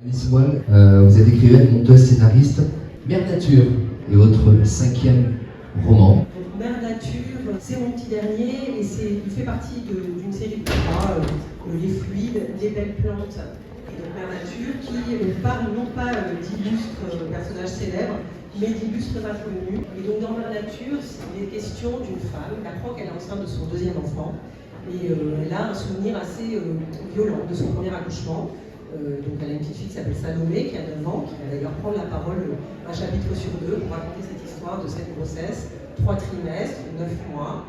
Alice Wall, vous êtes écrivaine, monteuse, scénariste. Mère Nature est votre 5e roman. Mère Nature, c'est mon petit dernier et il fait partie d'une série de 3, Les Fluides, Les Belles Plantes et donc Mère Nature, qui parle non pas d'illustres personnages célèbres, mais d'illustres inconnus. Et donc dans Mère Nature, il est question d'une femme qui apprend qu'elle est enceinte de son 2e enfant et elle a un souvenir assez violent de son premier accouchement. Donc elle a une petite fille qui s'appelle Salomé, qui a 9 ans, qui va d'ailleurs prendre la parole un chapitre sur 2 pour raconter cette histoire de cette grossesse, 3 trimestres, 9 mois.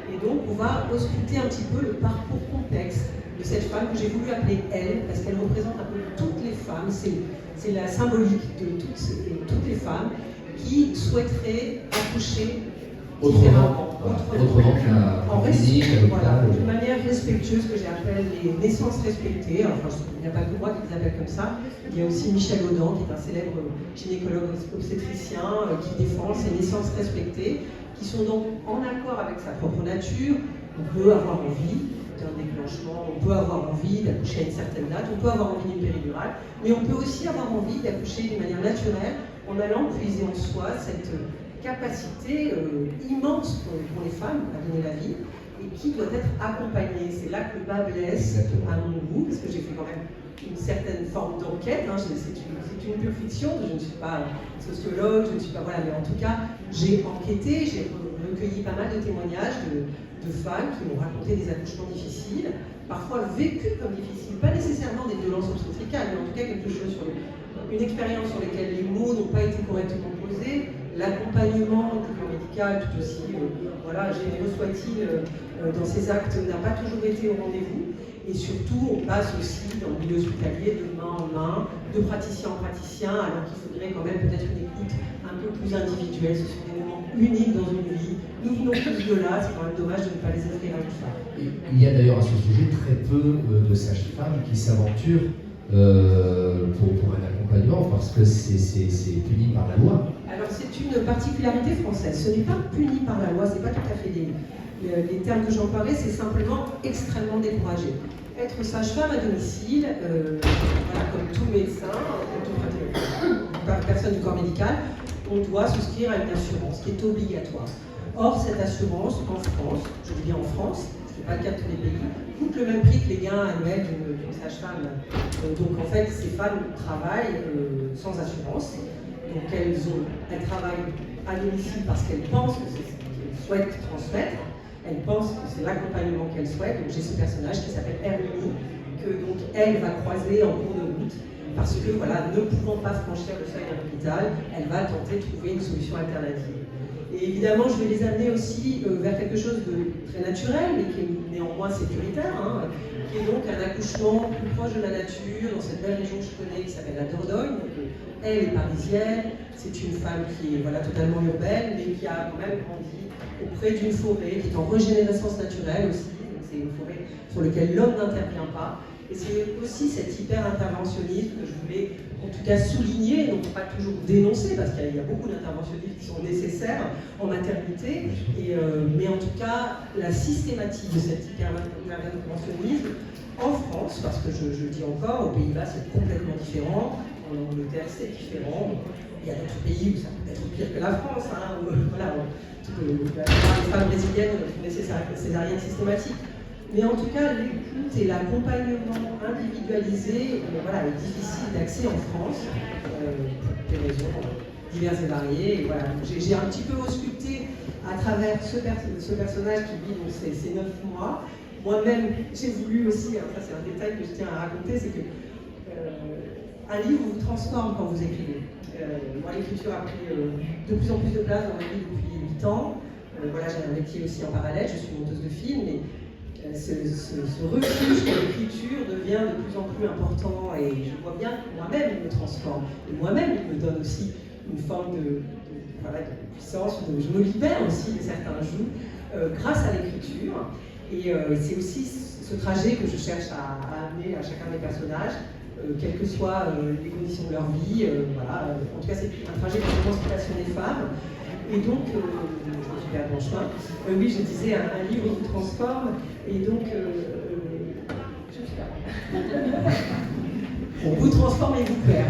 Et donc on va ausculter un petit peu le parcours complexe de cette femme que j'ai voulu appeler Elle, parce qu'elle représente un peu toutes les femmes, c'est la symbolique de toutes les femmes qui souhaiteraient accoucher Autrement qu'en clinique, voilà, d'une manière respectueuse, que j'appelle les naissances respectées. Enfin, il n'y a pas que moi qui les appelle comme ça. Il y a aussi Michel Audin, qui est un célèbre gynécologue obstétricien, qui défend ces naissances respectées, qui sont donc en accord avec sa propre nature. On peut avoir envie d'un déclenchement, on peut avoir envie d'accoucher à une certaine date, on peut avoir envie d'une péridurale, mais on peut aussi avoir envie d'accoucher d'une manière naturelle en allant puiser en soi cette capacité immense pour les femmes à donner la vie et qui doit être accompagnée. C'est là que le bas blesse. Exactement. À mon goût, parce que j'ai fait quand même une certaine forme d'enquête. C'est une pure fiction, je ne suis pas sociologue, je ne suis pas... Voilà, mais en tout cas, j'ai enquêté, j'ai recueilli pas mal de témoignages de femmes qui m'ont raconté des accouchements difficiles, parfois vécus comme difficiles, pas nécessairement des violences obstétricales, mais en tout cas quelque chose une expérience sur laquelle les mots n'ont pas été correctement posés, l'accompagnement médical tout aussi, généreux soit-il, dans ces actes n'a pas toujours été au rendez-vous. Et surtout, on passe aussi dans le milieu hospitalier de main en main, de praticien en praticien, alors qu'il faudrait quand même peut-être une écoute un peu plus individuelle. Ce sont des moments uniques dans une vie. Nous venons tous de là, c'est quand même dommage de ne pas les offrir à une femme. Il y a d'ailleurs à ce sujet très peu de sages-femmes qui s'aventurent pour un accompagnement, parce que c'est puni par la loi. Alors c'est une particularité française, ce n'est pas puni par la loi, c'est pas tout à fait les termes que j'emploierais, c'est simplement extrêmement découragé. Être sage-femme à domicile, comme tout médecin, comme toute personne du corps médical, on doit souscrire à une assurance qui est obligatoire. Or cette assurance en France, je dis bien en France, ce n'est pas le cas de tous les pays, coûte le même prix que les gains annuels d'une sage-femme. Donc en fait, ces femmes travaillent sans assurance. Donc elles travaillent à domicile parce qu'elles pensent que c'est ce qu'elles souhaitent transmettre. Elles pensent que c'est l'accompagnement qu'elles souhaitent. Donc j'ai ce personnage qui s'appelle Herminie, que donc elle va croiser en cours de route. Parce que ne pouvant pas franchir le seuil d'un hôpital, elle va tenter de trouver une solution alternative. Et évidemment, je vais les amener aussi vers quelque chose de très naturel, mais qui est néanmoins sécuritaire, qui est donc un accouchement plus proche de la nature, dans cette belle région que je connais, qui s'appelle la Dordogne. Donc, elle est parisienne, c'est une femme qui est totalement urbaine, mais qui a quand même grandi auprès d'une forêt qui est en régénérescence naturelle aussi. C'est une forêt sur laquelle l'homme n'intervient pas. Et c'est aussi cet hyper-interventionnisme que je voulais en tout cas souligner, donc pas toujours dénoncer, parce qu'il y a beaucoup d'interventionnistes qui sont nécessaires en maternité, mais en tout cas la systématique de cet hyper-interventionnisme en France, parce que je dis encore, aux Pays-Bas c'est complètement différent, en Angleterre c'est différent, il y a d'autres pays où ça peut être pire que la France, les femmes brésiliennes font des césariennes systématiques. Mais en tout cas, l'écoute et l'accompagnement individualisé est difficile d'accès en France, pour des raisons diverses et variées. Et j'ai un petit peu ausculté à travers ce personnage qui vit ces 9 mois. Moi-même, j'ai voulu aussi, ça c'est un détail que je tiens à raconter, c'est que un livre vous transforme quand vous écrivez. Moi, l'écriture a pris de plus en plus de place dans ma vie depuis 8 ans. J'ai un métier aussi en parallèle, je suis monteuse de film, mais ce refuge de l'écriture devient de plus en plus important et je vois bien que moi-même il me transforme et moi-même il me donne aussi une forme de puissance, je me libère aussi de certains jougs grâce à l'écriture et c'est aussi ce trajet que je cherche à amener à chacun des personnages, quelles que soient les conditions de leur vie, en tout cas c'est un trajet d'émancipation des femmes. Et donc, je me suis perdu en chemin. Oui, je disais, un livre vous transforme. Et donc, je me suis perdue. On vous transforme et vous perd.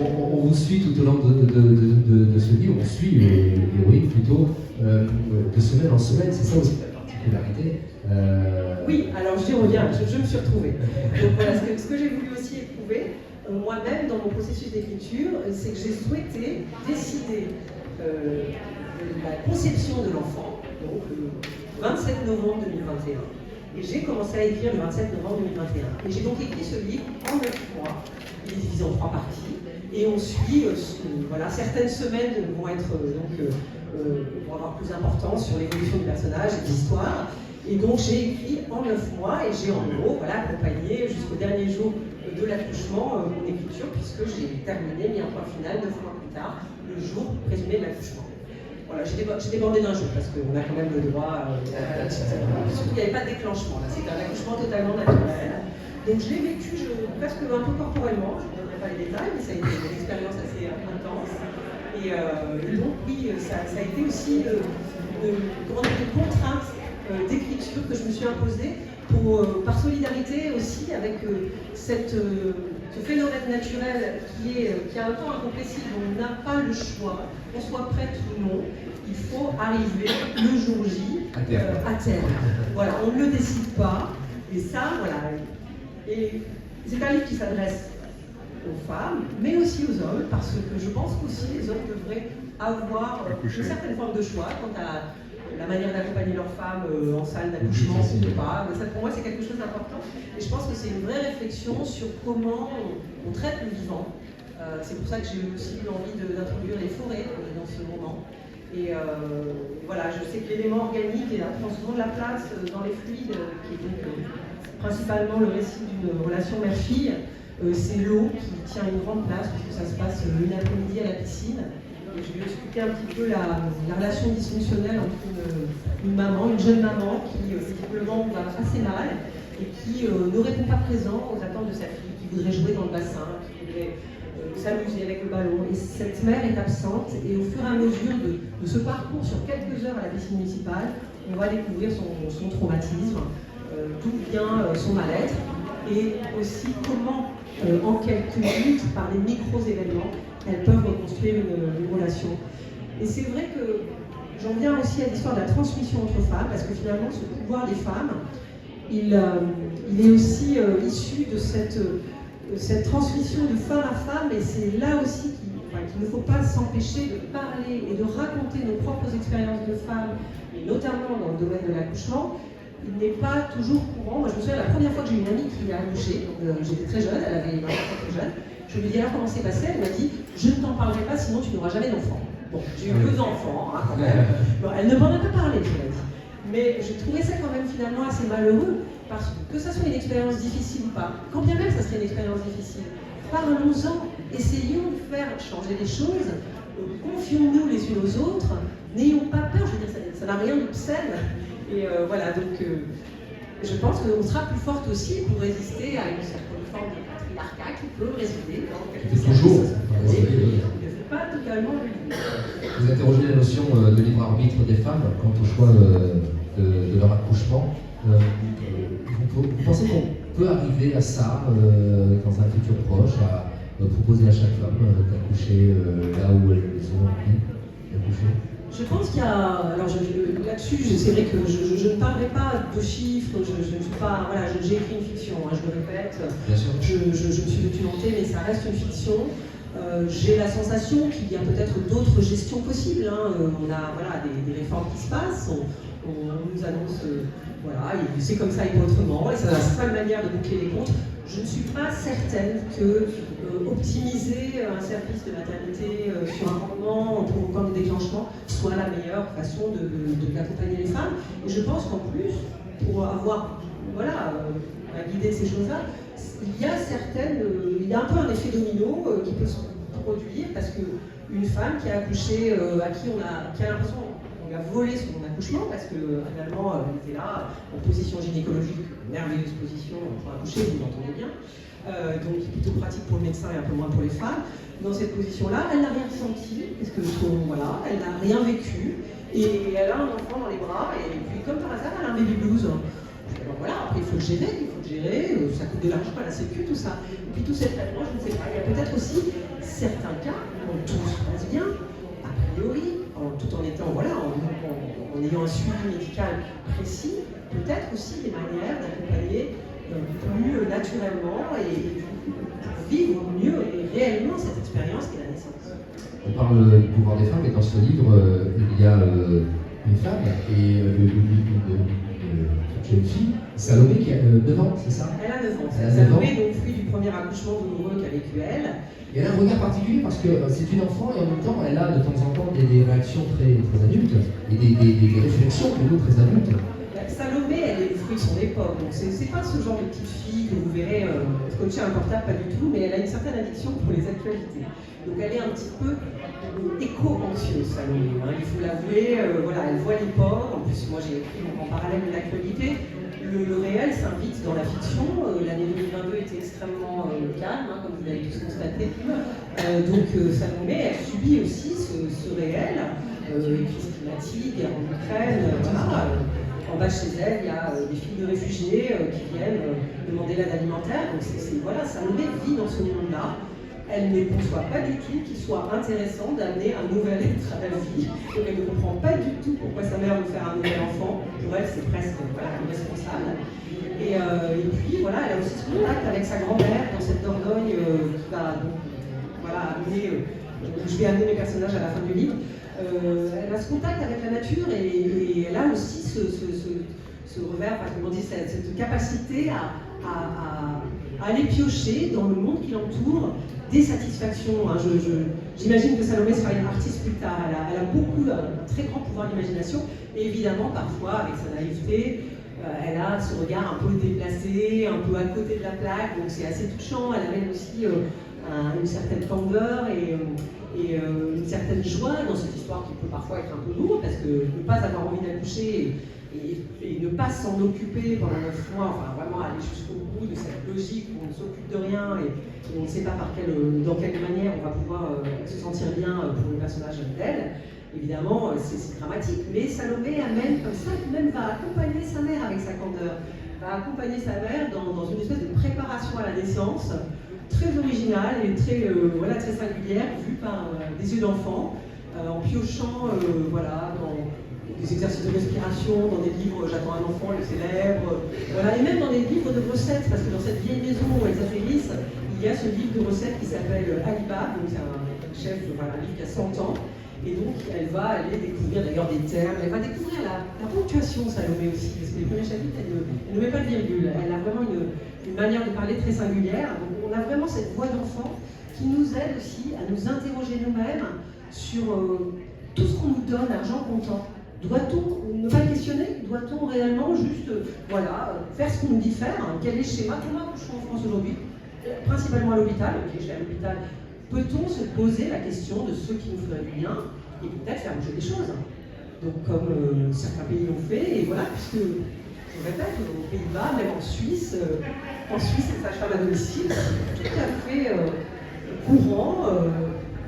On vous suit tout au long de ce livre, on suit l'héroïne plutôt de semaine en semaine, c'est ça aussi la particularité. Oui, alors j'y reviens, je me suis retrouvée. Donc voilà, ce que j'ai voulu aussi éprouver, moi-même dans mon processus d'écriture, c'est que j'ai souhaité décider la conception de l'enfant, donc le 27 novembre 2021. Et j'ai commencé à écrire le 27 novembre 2021. Et j'ai donc écrit ce livre en 9 mois. Il est divisé en 3 parties. Et on suit, voilà, certaines semaines vont être vont avoir plus d'importance sur l'évolution du personnage et de l'histoire. Et donc j'ai écrit en 9 mois et j'ai en gros accompagné jusqu'au dernier jour de l'accouchement mon écriture, puisque j'ai terminé, mis un point final 9 mois plus tard, le jour présumé de l'accouchement. Voilà, j'ai débordé d'un jour parce qu'on a quand même le droit. Surtout qu'il n'y avait pas de déclenchement, là, c'était un accouchement totalement naturel. Donc je l'ai vécu presque un peu corporellement, je ne donnerai pas les détails, mais ça a été une expérience assez intense. Et donc oui, ça a été aussi une contrainte d'écriture que je me suis imposée par solidarité aussi avec ce phénomène naturel qui a un temps incompressible, on n'a pas le choix, qu'on soit prête ou non, il faut arriver le jour J à terme. Voilà, on ne le décide pas, et ça, voilà. Et c'est un livre qui s'adresse aux femmes, mais aussi aux hommes, parce que je pense qu'aussi les hommes devraient avoir une certaine forme de choix quant à la manière d'accompagner leurs femmes en salle d'accouchement ou pas. Mais ça, pour moi, c'est quelque chose d'important. Et je pense que c'est une vraie réflexion sur comment on traite le vivant. C'est pour ça que j'ai aussi eu envie d'introduire les forêts dans ce moment. Et voilà, je sais que l'élément organique prend souvent de la place dans les fluides, qui est donc principalement le récit d'une relation mère-fille. C'est l'eau qui tient une grande place, puisque ça se passe une après-midi à la piscine. Et je vais expliquer un petit peu la relation dysfonctionnelle entre une maman, une jeune maman qui visiblement va assez mal et qui ne répond pas présent aux attentes de sa fille, qui voudrait jouer dans le bassin, qui voudrait s'amuser avec le ballon. Et cette mère est absente et au fur et à mesure de ce parcours sur quelques heures à la piscine municipale, on va découvrir son traumatisme, d'où vient son mal-être et aussi comment, en quelques minutes, par les micro-événements, elles peuvent reconstruire une relation. Et c'est vrai que j'en viens aussi à l'histoire de la transmission entre femmes, parce que finalement, ce pouvoir des femmes, il est aussi issu de cette transmission de femme à femme, et c'est là aussi qu'il ne faut pas s'empêcher de parler et de raconter nos propres expériences de femmes, et notamment dans le domaine de l'accouchement. Il n'est pas toujours courant. Moi, je me souviens, la première fois que j'ai eu une amie qui a accouché, j'étais très jeune, elle avait 20 ans très jeune, je lui ai dit alors comment c'est passé, elle m'a dit je ne t'en parlerai pas sinon tu n'auras jamais d'enfant. Bon, j'ai eu 2 enfants, hein, quand même. Bon, elle ne m'en a pas parlé, je l'ai dit. Mais je trouvais ça quand même finalement assez malheureux, parce que ça soit une expérience difficile ou pas, quand bien même ça serait une expérience difficile, parlons-en, essayons de faire changer les choses, confions-nous les unes aux autres, n'ayons pas peur, je veux dire, ça n'a rien d'obscène. Et voilà, donc je pense qu'on sera plus forte aussi pour résister à une certaine forme de patriarcat qui peut résider dans quelque toujours. Il ne faut pas totalement le dire. Vous interrogez la notion de libre arbitre des femmes quant au choix de leur accouchement. Vous pensez qu'on peut arriver à ça dans un futur proche, à proposer à chaque femme d'accoucher là où elles ont envie d'accoucher? Je pense qu'il y a. Alors là-dessus, c'est vrai que je ne parlerai pas de chiffres, je ne suis pas. Voilà, j'ai écrit une fiction, hein, je le répète. Bien sûr. Je me suis documentée, mais ça reste une fiction. J'ai la sensation qu'il y a peut-être d'autres gestions possibles. Hein. On a des réformes qui se passent, on nous annonce. Voilà, c'est comme ça et pas autrement, et ça n'est pas une manière de boucler les comptes. Je ne suis pas certaine que optimiser un service de maternité sur un rendement provoquant des déclenchements soit la meilleure façon d'accompagner les femmes. Et je pense qu'en plus, pour avoir guidé ces choses-là, il y a un peu un effet domino qui peut se produire, parce qu'une femme qui a accouché, qui a l'impression qu'on lui a volé son accouchement, parce que finalement elle était là en position gynécologique, une merveilleuse position pour accoucher, vous l'entendez bien, donc plutôt pratique pour le médecin et un peu moins pour les femmes. Dans cette position-là, elle n'a rien ressenti, parce que elle n'a rien vécu, et elle a un enfant dans les bras, et puis comme par hasard, elle a un baby blues. Puis alors voilà, après il faut le gérer, ça coûte de l'argent à la sécu, tout ça. Et puis tout cet traitement, je ne sais pas, il y a peut-être aussi certains cas où tout se passe bien, a priori, tout en étant, voilà, en ayant un suivi médical précis, peut-être aussi des manières d'accompagner plus naturellement et pour vivre mieux et réellement cette expérience qu'est la naissance. On parle du pouvoir des femmes et dans ce livre, il y a une femme et une jeune fille, Salomé, qui a 9 ans, c'est ça? Elle a 9 ans. Elle a 9 ans. Salomé, donc fruit du premier accouchement douloureux qu'a vécu elle. Et elle a un regard particulier parce que c'est une enfant et en même temps elle a de temps en temps des réactions très, très adultes et des réflexions pour nous très adultes. Salomé, elle est le fruit de son époque, donc c'est pas ce genre de petite fille que vous verrez scotcher un portable, pas du tout, mais elle a une certaine addiction pour les actualités. Donc elle est un petit peu éco-anxieuse, Salomé, hein, il faut l'avouer, voilà, elle voit les ports, en plus moi j'ai écrit en parallèle de l'actualité. Le réel s'invite dans la fiction. L'année 2022 était extrêmement calme, hein, comme vous l'avez tous constaté. Donc Salomé, elle subit aussi ce réel, crise climatique, guerre en Ukraine, voilà. En bas de chez elle, il y a des filles de réfugiés qui viennent demander l'aide alimentaire. Donc voilà, Salomé vit dans ce monde-là. Elle ne conçoit pas du tout qu'il soit intéressant d'amener un nouvel être à la vie. Donc elle ne comprend pas du tout pourquoi sa mère veut faire un nouvel enfant. Pour elle, c'est presque irresponsable. Et puis voilà, elle a aussi ce contact avec sa grand-mère dans cette Dordogne qui va donc, voilà, amener. Je vais amener mes personnages à la fin du livre. Elle a ce contact avec la nature et elle a aussi ce revers, enfin, comment on dit, cette capacité à aller piocher dans le monde qui l'entoure des satisfactions. Hein. J'imagine que Salomé sera une artiste plus tard. Elle a beaucoup, un très grand pouvoir d'imagination et évidemment, parfois, avec sa naïveté, elle a ce regard un peu déplacé, un peu à côté de la plaque, donc c'est assez touchant. Elle amène aussi une certaine candeur et une certaine joie dans cette histoire qui peut parfois être un peu lourde, parce que ne pas avoir envie d'accoucher et ne pas s'en occuper pendant 9 mois, enfin vraiment aller jusqu'au bout de cette logique où on ne s'occupe de rien et on ne sait pas dans quelle manière on va pouvoir se sentir bien pour le personnage d'elle. Évidemment, c'est dramatique, mais Salomé amène comme ça, même va accompagner sa mère avec sa candeur, va accompagner sa mère dans une espèce de préparation à la naissance, très originale et très singulière, vue par des yeux d'enfant, en piochant dans des exercices de respiration, dans des livres J'attends un enfant, le célèbre, voilà, et même dans des livres de recettes, parce que dans cette vieille maison où elles atterrissent, il y a ce livre de recettes qui s'appelle Alibaba, donc c'est un chef, un livre qui a 100 ans, et donc elle va aller découvrir d'ailleurs des termes, elle va découvrir la ponctuation, Salomé aussi, parce que les premiers chapitres, elle ne met pas de virgule, elle a vraiment une manière de parler très singulière, donc on a vraiment cette voix d'enfant qui nous aide aussi à nous interroger nous-mêmes sur tout ce qu'on nous donne, l'argent comptant. Doit-on ne pas questionner? Doit-on réellement juste faire ce qu'on nous dit faire? Quel est le schéma? Comment je suis en France aujourd'hui? Principalement à l'hôpital, ok, je suis à l'hôpital. Peut-on se poser la question de ce qui nous ferait du bien et peut-être faire bouger des choses? Donc comme certains pays l'ont fait, et voilà, puisque, je répète, aux Pays-Bas, même en Suisse, les sages-femmes à domicile, c'est tout à fait courant,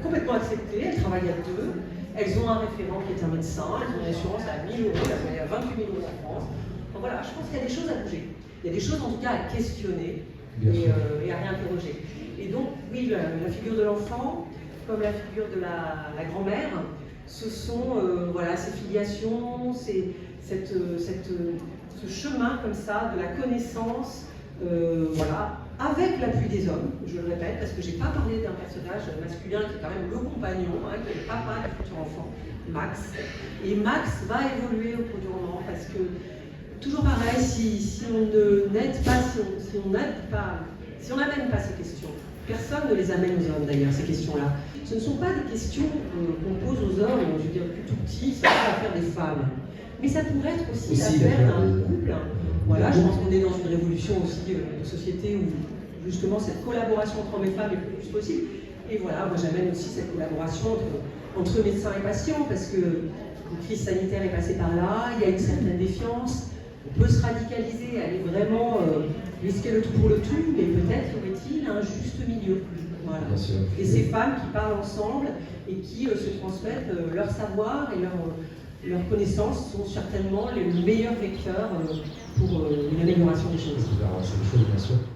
complètement accepté, elles travaillent à 2. Elles ont un référent qui est un médecin, elles ont une assurance à 1 000 €, il y a 28 000 € en France. Donc voilà, je pense qu'il y a des choses à bouger. Il y a des choses en tout cas à questionner et à réinterroger. Et donc, oui, la figure de l'enfant, comme la figure de la grand-mère, ce sont ces filiations, ce chemin comme ça de la connaissance, avec l'appui des hommes, je le répète, parce que je n'ai pas parlé d'un personnage masculin qui est quand même le compagnon, qui est le papa du futur enfant, Max. Et Max va évoluer au cours du roman, parce que, toujours pareil, si on n'aide pas, si on n'amène pas ces questions, personne ne les amène aux hommes d'ailleurs, ces questions-là. Ce ne sont pas des questions qu'on pose aux hommes, je veux dire, plus tout petit, ça va faire des femmes. Mais ça pourrait être aussi l'affaire d'un couple. Voilà, je pense qu'on est dans une révolution aussi de société où justement cette collaboration entre hommes et femmes est le plus possible. Et voilà, moi j'amène aussi cette collaboration entre médecins et patients, parce que une crise sanitaire est passée par là, il y a une certaine défiance, on peut se radicaliser, aller vraiment risquer le tout pour le tout, mais peut-être y aurait-il un juste milieu. Voilà. Et ces femmes qui parlent ensemble et qui se transmettent leur savoir et leur connaissance sont certainement les meilleurs vecteurs pour une amélioration des choses. Pour faire avancer les choses, bien sûr.